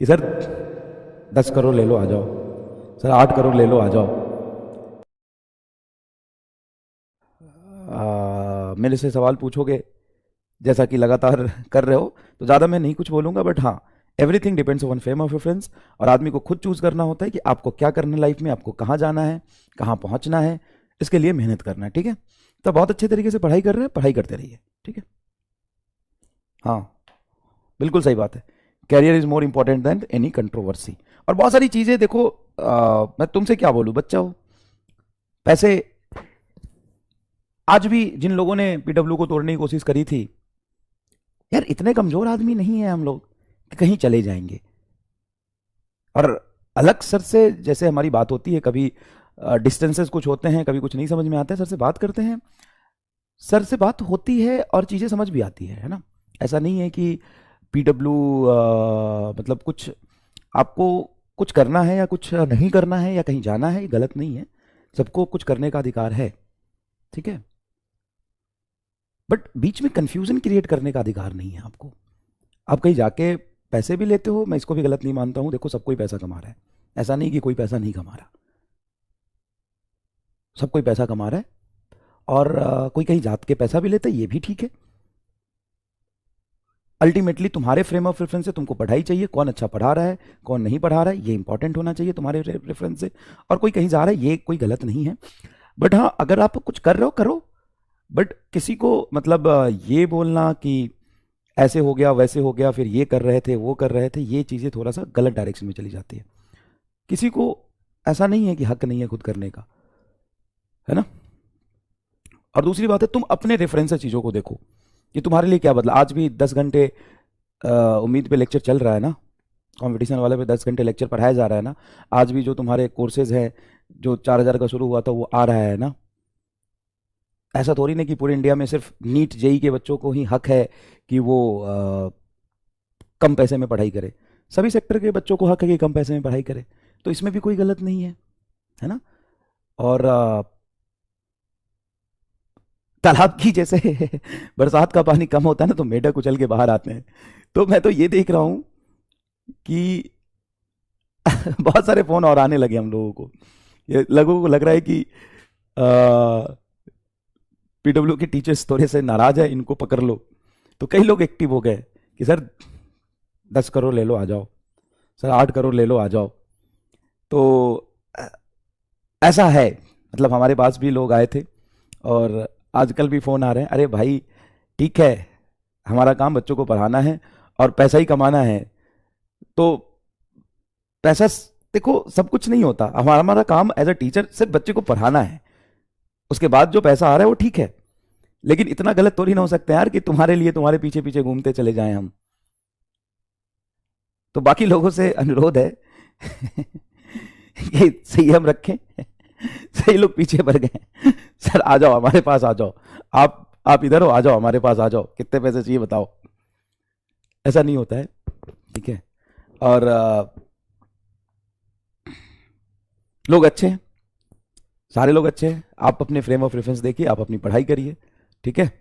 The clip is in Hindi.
कि सर 10 करोड़ ले लो आ जाओ, सर 8 करोड़ ले लो आ जाओ। मेरे से सवाल पूछोगे जैसा कि लगातार कर रहे हो, तो ज़्यादा मैं नहीं कुछ बोलूँगा, बट हाँ, everything depends on fame of reference. और आदमी को खुद चूज करना होता है कि आपको क्या करना है लाइफ में, आपको कहाँ जाना है, कहाँ पहुँचना है, इसके लिए मेहनत करना है। ठीक है, तो बहुत अच्छे तरीके से पढ़ाई कर रहे हैं, पढ़ाई करते रहिए। ठीक है, हाँ, बिल्कुल सही बात है। Career is more important than any controversy. और बहुत सारी चीज़ें देखो, मैं तुमसे क्या बोलूँ, बच्चा हो, पैसे, आज भी जिन लोगों ने पीडब्ल्यू को तोड़ने की कोशिश करी थी, यार इतने कमजोर आदमी नहीं है हम लोग कि कहीं चले जाएंगे। और अलग सर से जैसे हमारी बात होती है, कभी डिस्टेंसेस कुछ होते हैं, कभी कुछ नहीं समझ में आता है, सर से बात करते हैं, सर से बात होती है और चीज़ें समझ भी आती है ना। ऐसा नहीं है कि पीडब्ल्यू मतलब कुछ आपको कुछ करना है या कुछ नहीं करना है या कहीं जाना है, ये गलत नहीं है। सबको कुछ करने का अधिकार है, ठीक है, बट बीच में कंफ्यूजन क्रिएट करने का अधिकार नहीं है आपको। आप कहीं जाके पैसे भी लेते हो, मैं इसको भी गलत नहीं मानता हूँ, देखो सब कोई पैसा कमा रहा है, ऐसा नहीं कि कोई पैसा नहीं कमा रहा, सब कोई पैसा कमा रहा है। और कोई कहीं जात के पैसा भी लेता है, ये भी ठीक है। अल्टीमेटली तुम्हारे फ्रेम ऑफ रेफरेंस से तुमको पढ़ाई चाहिए, कौन अच्छा पढ़ा रहा है, कौन नहीं पढ़ा रहा है, ये इंपॉर्टेंट होना चाहिए तुम्हारे रेफरेंस से। और कोई कहीं जा रहा है, ये कोई गलत नहीं है। बट हाँ, अगर आप कुछ कर रहे हो करो, बट किसी को मतलब ये बोलना कि ऐसे हो गया वैसे हो गया, फिर ये कर रहे थे वो कर रहे थे, ये चीज़ें थोड़ा सा गलत डायरेक्शन में चली जाती है। किसी को ऐसा नहीं है कि हक नहीं है खुद करने का, है ना। और दूसरी बात है, तुम अपने रेफरेंस से चीज़ों को देखो कि तुम्हारे लिए क्या बदला। आज भी 10 घंटे उम्मीद पे लेक्चर चल रहा है ना, कंपटीशन वाले पे 10 घंटे लेक्चर पढ़ाया जा रहा है ना। आज भी जो तुम्हारे कोर्सेज हैं, जो 4,000 का शुरू हुआ था, वो आ रहा है ना। ऐसा थोड़ी नहीं कि पूरे इंडिया में सिर्फ नीट जेई के बच्चों को ही हक है कि वो कम पैसे में पढ़ाई करे। सभी सेक्टर के बच्चों को हक है कि कम पैसे में पढ़ाई करे, तो इसमें भी कोई गलत नहीं है ना। और तालाब की जैसे बरसात का पानी कम होता है ना, तो मेढक उछल के बाहर आते हैं। तो मैं तो ये देख रहा हूँ कि बहुत सारे फोन और आने लगे हम लोगों को। ये लोगों को लग रहा है कि पीडब्ल्यू के टीचर्स थोड़े से नाराज है, इनको पकड़ लो। तो कई लोग एक्टिव हो गए कि सर 10 करोड़ ले लो आ जाओ, सर 8 करोड़ ले लो आ जाओ। तो ऐसा है, मतलब हमारे पास भी लोग आए थे, और आजकल भी फ़ोन आ रहे हैं, अरे भाई ठीक है, हमारा काम बच्चों को पढ़ाना है और पैसा ही कमाना है। तो पैसा देखो सब कुछ नहीं होता, हमारा हमारा काम एज अ टीचर सिर्फ बच्चे को पढ़ाना है। उसके बाद जो पैसा आ रहा है वो ठीक है, लेकिन इतना गलत तो नहीं ना हो सकता यार कि तुम्हारे लिए तुम्हारे पीछे पीछे घूमते चले जाएं हम। तो बाकी लोगों से अनुरोध है कि संयम रखें। सही लोग पीछे पड़ गए, सर आ जाओ हमारे पास आ जाओ, आप इधर हो, आ जाओ हमारे पास आ जाओ, कितने पैसे चाहिए बताओ। ऐसा नहीं होता है, ठीक है। और लोग अच्छे हैं, सारे लोग अच्छे हैं। आप अपने फ्रेम ऑफ रेफरेंस देखिए, आप अपनी पढ़ाई करिए, ठीक है।